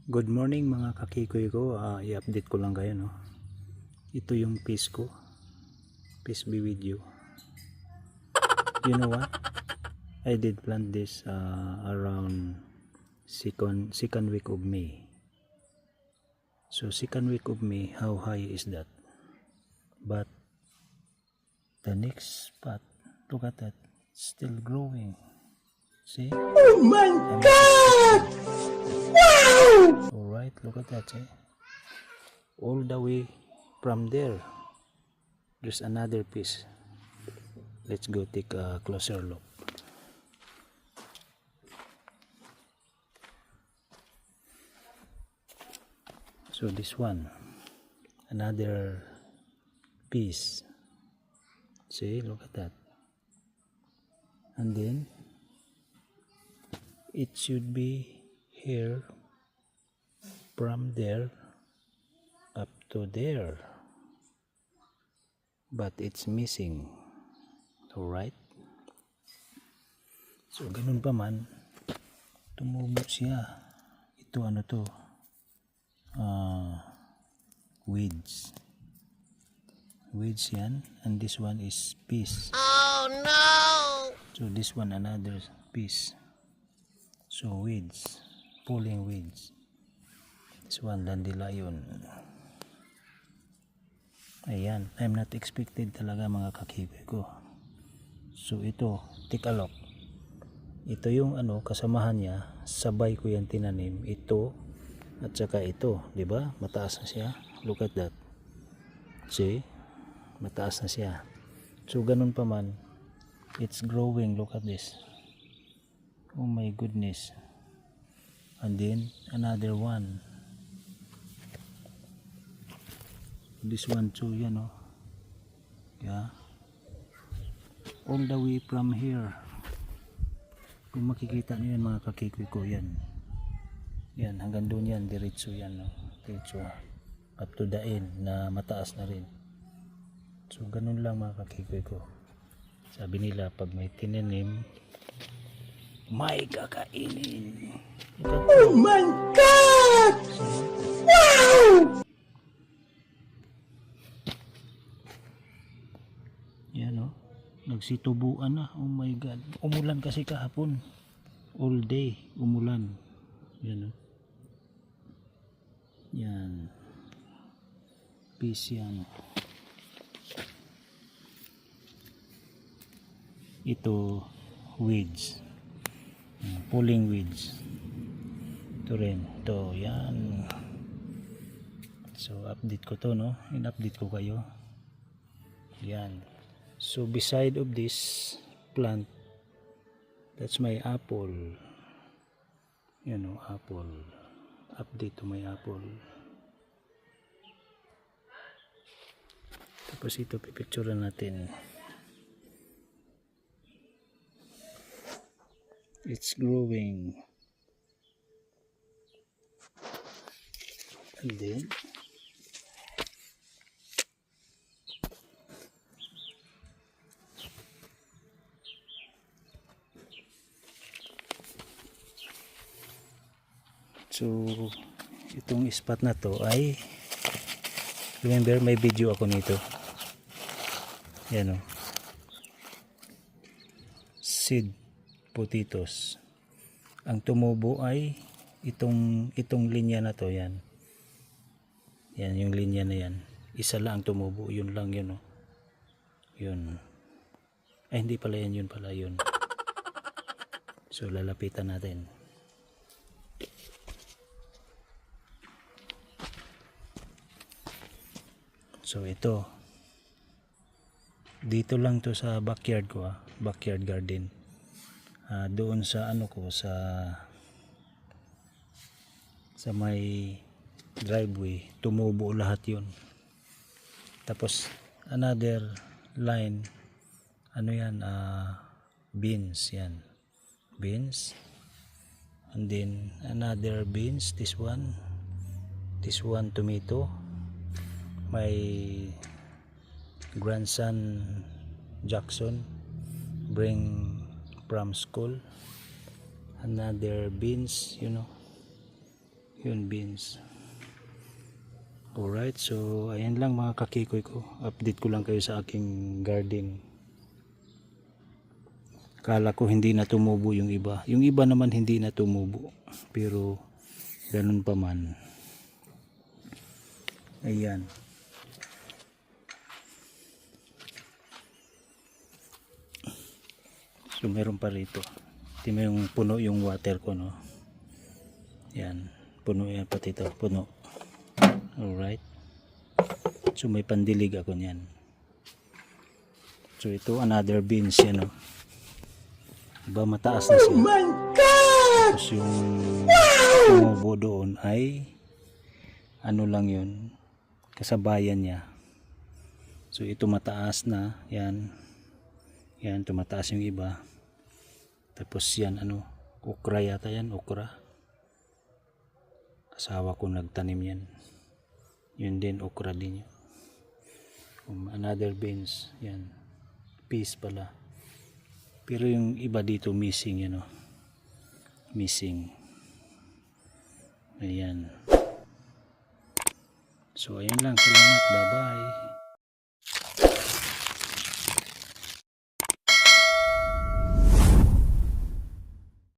Good morning mga kakikoy ko. I-update ko lang kayo, no. Ito yung peace ko. Peace be with you. You know what? I did plant this around second week of May. So second week of May, how high is that? But the next spot, look at that, still growing. See? Oh my God! Wow! Alright, look at that, see? All the way from there, there's another piece. Let's go take a closer look. So this one, another piece. See, look at that. And then it should be here from there up to there, but it's missing. Alright, so ganun pa man, tumubo siya. Ito ano to, weeds yan, and this one is piece. Oh no! So this one another piece. So weeds, pulling weeds. This one dandelion. Ayan, I'm not expected talaga mga kakiwi ko. So ito, take a look. Ito yung ano, kasamahan niya, sabay ko yan tinanim. Ito at saka ito, di ba? Mataas na siya. Look at that. See? Mataas na siya. So ganun pa man, it's growing. Look at this. Oh my goodness. And then another one. This one too, yan oh. Yeah. All the way from here. Kung makikita niyo yan mga kakikoy ko, yan. Yan, hanggang doon yan, diretso yan, no? Diretso. Up to the end, na mataas na rin. So, ganun lang mga kakikoy ko. Sabi nila, pag may tinanim, may kakainin. Oh my God! Wow! Yan o, nagsitubuan na. Oh my God, umulan kasi kahapon, all day umulan. Yan o, yan, peace yan. Ito weeds, pulling weeds. Ito rin, ito yan. So update ko to, no, in-update ko kayo. Yan. So beside of this plant, that's my apple. You know, apple. Update to my apple. Tapos ito pipicturean natin. It's growing. And then so, itong spot na to ay, remember may video ako nito. Yan o. Seed potatoes. Ang tumubo ay itong linya na to, yan. Yan yung linya na yan. Isa lang ang tumubo, yun lang yun o. Yun. Ay hindi pala yan, yun pala yun. So lalapitan natin. So ito, dito lang to sa backyard ko, backyard garden. Doon sa ano ko, sa may driveway, tumubo lahat yun. Tapos another line, ano yan, beans yan, beans. And then another beans, this one tomato. My grandson Jackson bring from school, another beans, you know. Yun, beans. Alright, so ayan lang mga kakikoy ko. Update ko lang kayo sa aking garden. Kala ko hindi na tumubo yung iba. Yung iba naman hindi na tumubo. Pero ganun pa man. Ayan. So meron pa rito. Tingnan yung puno yung water ko, no. Yan. Puno yan pati ito. Puno. Alright. So may pandilig ako niyan. So ito another beans yan, no. Diba mataas na siya. Oh my God! Tapos yung tumubo doon ay ano lang yun, kasabayan niya. So ito mataas na. Yan. Yan, tumataas yung iba. Tapos yan, ano, okra yata yan, okra. Asawa ko nagtanim yan. Yun din, okra din yun. Another beans, yan. Peas pala. Pero yung iba dito missing, yan, oh. Missing. Ayan. So, ayan lang. Salamat. Bye-bye.